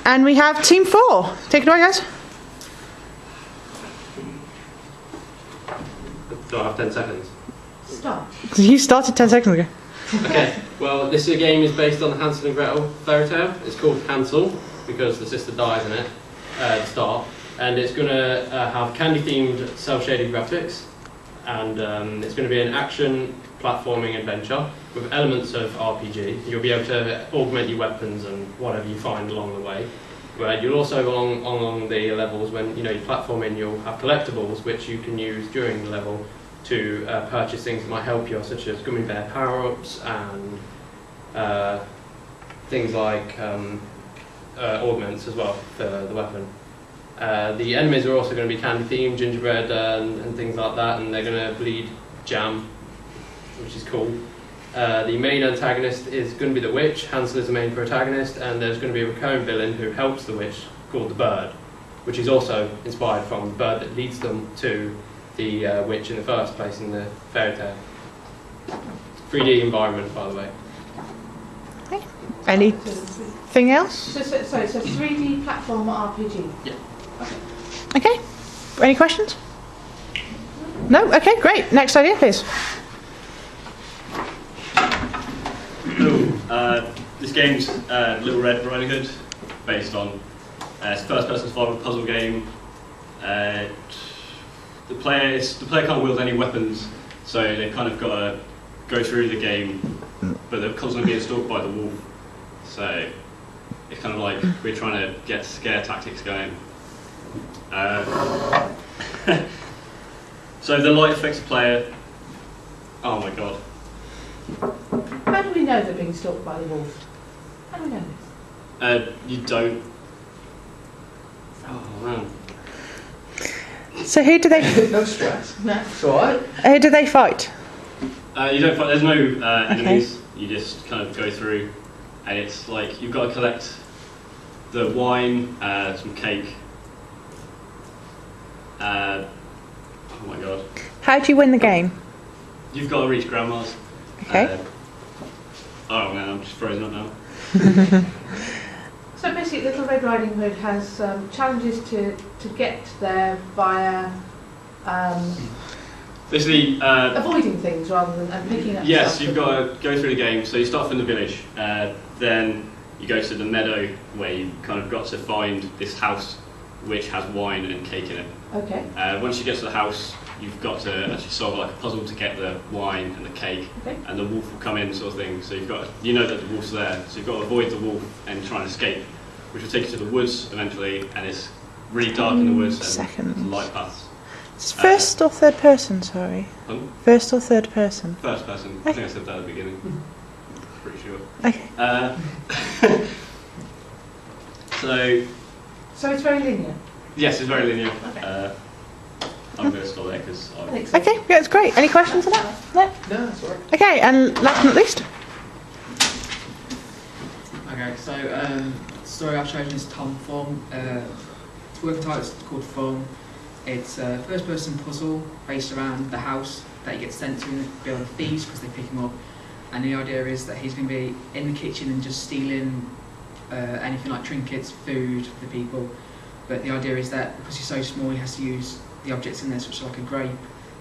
and we have team 4. Take it away, guys. Do I have 10 seconds? Start. You started 10 seconds ago. Okay, well, this game is based on the Hansel and Gretel fairy tale. It's called Hansel because the sister dies in it at the start. And it's going to have candy-themed, cel-shaded graphics. And it's going to be an action platforming adventure with elements of RPG. You'll be able to augment your weapons and whatever you find along the way. Where you'll also, along the levels, when you platform in, you'll have collectibles which you can use during the level to purchase things that might help you, such as gummy bear power-ups and things like augments as well for the weapon. The enemies are also going to be candy-themed, gingerbread and things like that, and they're going to bleed jam, which is cool. The main antagonist is going to be the witch. Hansel is the main protagonist, and there's going to be a recurring villain who helps the witch called the bird, which is also inspired from the bird that leads them to the witch in the first place in the fairy tale. 3D environment, by the way. Okay. Anything else? So 3D platform RPG? Yeah. Okay. Any questions? No? Okay, great. Next idea, please. This game's Little Red Riding Hood, based on it's a first-person survival puzzle game. The player can't wield any weapons, so they've kind of got to go through the game, but they're constantly being stalked by the wolf. So it's kind of like we're trying to get scare tactics going. So the light affects the player. Oh my god. How do we know they're being stalked by the wolf? How do we know this? You don't. Oh man. So who do they? No stress. No. It's alright. Who do they fight? You don't fight. There's no enemies. You just kind of go through, and it's like you've got to collect the wine, some cake. Oh my god. How do you win the game? You've got to reach grandma's. Okay. Oh man, I'm just frozen up now. So basically, Little Red Riding Hood has challenges to get there via Basically, avoiding things rather than and picking up yes, stuff. you've got to go through the game. So you start from the village, then you go to the meadow where you kind of got to find this house which has wine and cake in it. Okay. Once you get to the house, you've got to actually solve like a puzzle to get the wine and the cake, Okay. and the wolf will come in, sort of thing. So you've got that the wolf's there, so you've got to avoid the wolf and try and escape, which will take you to the woods eventually, and it's really dark in the woods Seconds. and light paths. It's first or third person, sorry. First or third person? First person. I think I said that at the beginning. Pretty sure. Okay. So it's very linear. Yes, it's very linear. Okay. I'm going to stop there because I think so. Okay, yeah, it's great. Any questions on that? No? No, that's alright. Okay, and last but not least? Okay, so the story I've chosen is Tom Thumb. Its working title is called Thumb. It's a first-person puzzle based around the house that he gets sent to by the thieves because they pick him up. And the idea is that he's going to be in the kitchen and just stealing anything like trinkets, food for the people. But the idea is that because he's so small, he has to use the objects in there, such as like a grape,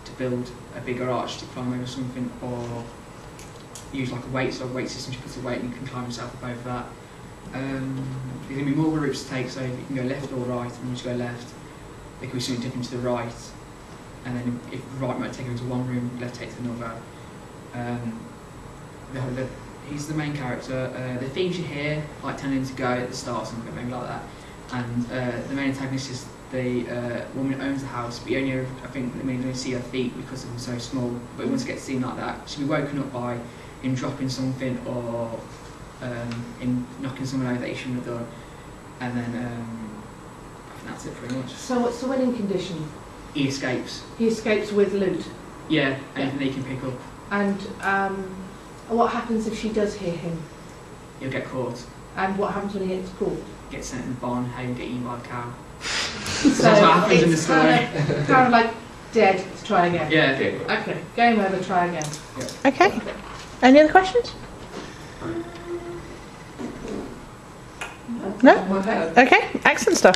to build a bigger arch to climb over something, or use like a weight system to put a weight and you can climb yourself up over that. There's going to be more routes to take, so you can go left or right, and once you go left, there could be something different to the right, and then if the right might take you into one room, left takes another. He's the main character. The thieves you hear, like telling him to go at the start or something maybe like that, and the main antagonist is the woman who owns the house, but you only ever, I think, only see her feet because they're so small, but once it gets seen like that, she'll be woken up by him dropping something or him knocking someone over that he shouldn't have done, and then I think that's it pretty much. So what's the winning condition? He escapes. He escapes with loot. Yeah, anything that he can pick up. And what happens if she does hear him? He'll get caught. And what happens when he gets caught? Get sent in the barn, home, get eaten by the cow. So That's what happens in the it's story. kind of like dead, let's try again. Yeah. Okay, game over, try again. Okay. Any other questions? No? On my head. Okay, excellent stuff.